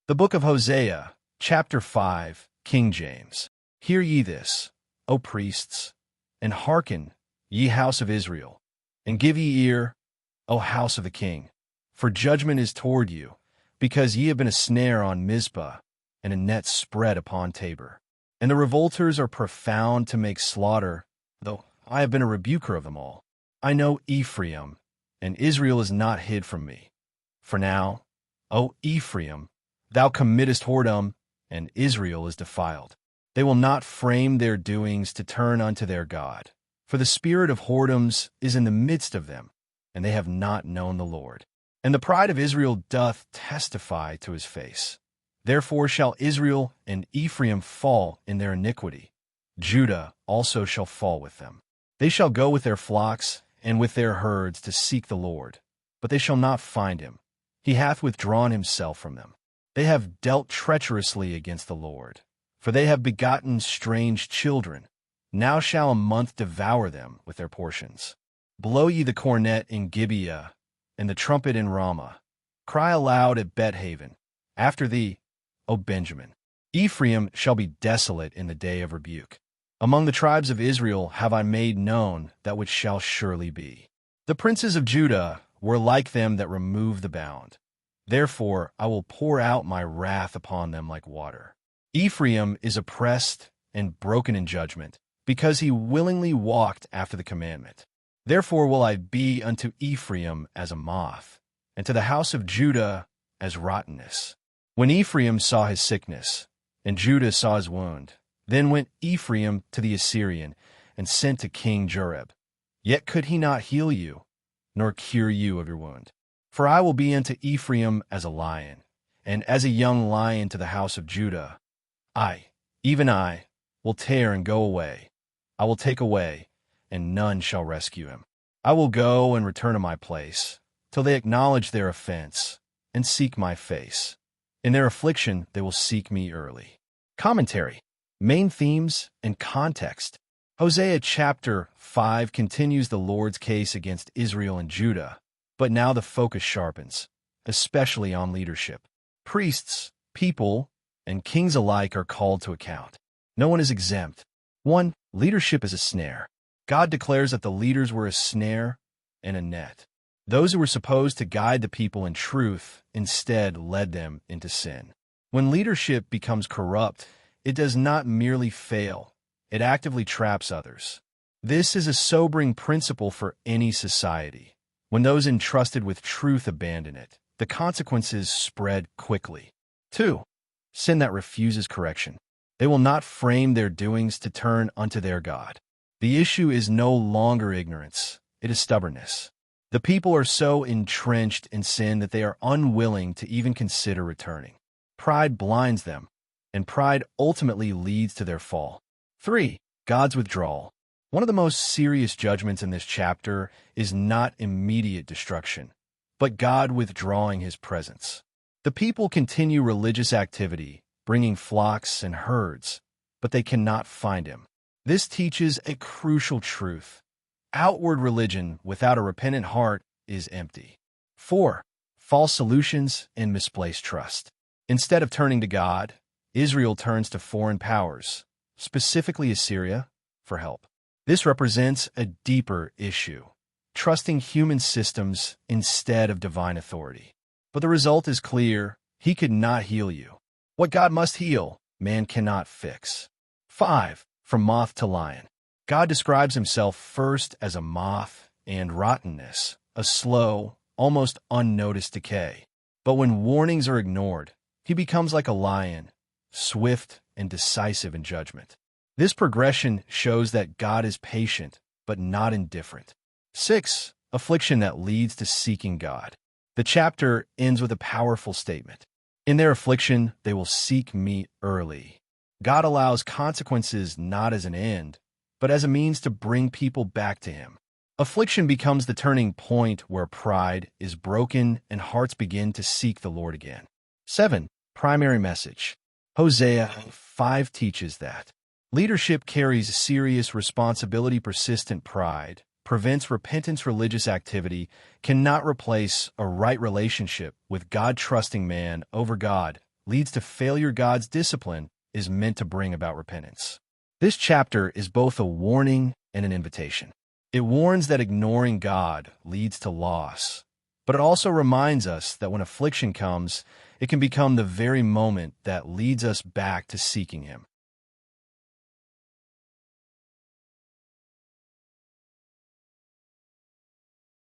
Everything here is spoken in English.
The book of Hosea, chapter 5, King James. Hear ye this, O priests, and hearken, ye house of Israel, and give ye ear, O house of the king. For judgment is toward you, because ye have been a snare on Mizpah, and a net spread upon Tabor. And the revolters are profound to make slaughter, though I have been a rebuker of them all. I know Ephraim, and Israel is not hid from me. For now, O Ephraim, thou committest whoredom, and Israel is defiled. They will not frame their doings to turn unto their God. For the spirit of whoredoms is in the midst of them, and they have not known the Lord. And the pride of Israel doth testify to his face. Therefore shall Israel and Ephraim fall in their iniquity. Judah also shall fall with them. They shall go with their flocks and with their herds to seek the Lord, but they shall not find him. He hath withdrawn himself from them. They have dealt treacherously against the Lord, for they have begotten strange children. Now shall a month devour them with their portions. Blow ye the cornet in Gibeah, and the trumpet in Ramah. Cry aloud at Bethaven. After thee, O Benjamin. Ephraim shall be desolate in the day of rebuke. Among the tribes of Israel have I made known that which shall surely be. The princes of Judah were like them that remove the bound. Therefore I will pour out my wrath upon them like water. Ephraim is oppressed and broken in judgment, because he willingly walked after the commandment. Therefore will I be unto Ephraim as a moth, and to the house of Judah as rottenness. When Ephraim saw his sickness, and Judah saw his wound, then went Ephraim to the Assyrian, and sent to King Jareb. Yet could he not heal you, nor cure you of your wound. For I will be unto Ephraim as a lion, and as a young lion to the house of Judah. I, even I, will tear and go away. I will take away, and none shall rescue him. I will go and return to my place, till they acknowledge their offense, and seek my face. In their affliction they will seek me early. Commentary, main themes, and context. Hosea chapter 5 continues the Lord's case against Israel and Judah, but now the focus sharpens, especially on leadership. Priests, people, and kings alike are called to account. No one is exempt. 1. Leadership is a snare. God declares that the leaders were a snare and a net. Those who were supposed to guide the people in truth instead led them into sin. When leadership becomes corrupt, it does not merely fail, it actively traps others. This is a sobering principle for any society. When those entrusted with truth abandon it, the consequences spread quickly. 2. Sin that refuses correction. They will not frame their doings to turn unto their God. The issue is no longer ignorance, it is stubbornness. The people are so entrenched in sin that they are unwilling to even consider returning. Pride blinds them, and pride ultimately leads to their fall. 3. God's withdrawal. One of the most serious judgments in this chapter is not immediate destruction, but God withdrawing his presence. The people continue religious activity, bringing flocks and herds, but they cannot find him. This teaches a crucial truth. Outward religion without a repentant heart is empty. 4. False solutions and misplaced trust. Instead of turning to God, Israel turns to foreign powers, specifically Assyria, for help. This represents a deeper issue, trusting human systems instead of divine authority. But the result is clear: he could not heal you. What God must heal, man cannot fix. 5. From moth to lion. God describes himself first as a moth and rottenness, a slow, almost unnoticed decay. But when warnings are ignored, he becomes like a lion, swift and decisive in judgment. This progression shows that God is patient, but not indifferent. 6. Affliction that leads to seeking God. The chapter ends with a powerful statement. In their affliction, they will seek me early. God allows consequences not as an end, but as a means to bring people back to him. Affliction becomes the turning point where pride is broken and hearts begin to seek the Lord again. 7. Primary message. Hosea 5 teaches that leadership carries serious responsibility. Persistent pride prevents repentance. Religious activity cannot replace a right relationship with God. Trusting man over God leads to failure, God's discipline is meant to bring about repentance. This chapter is both a warning and an invitation. It warns that ignoring God leads to loss, but it also reminds us that when affliction comes, it can become the very moment that leads us back to seeking Him.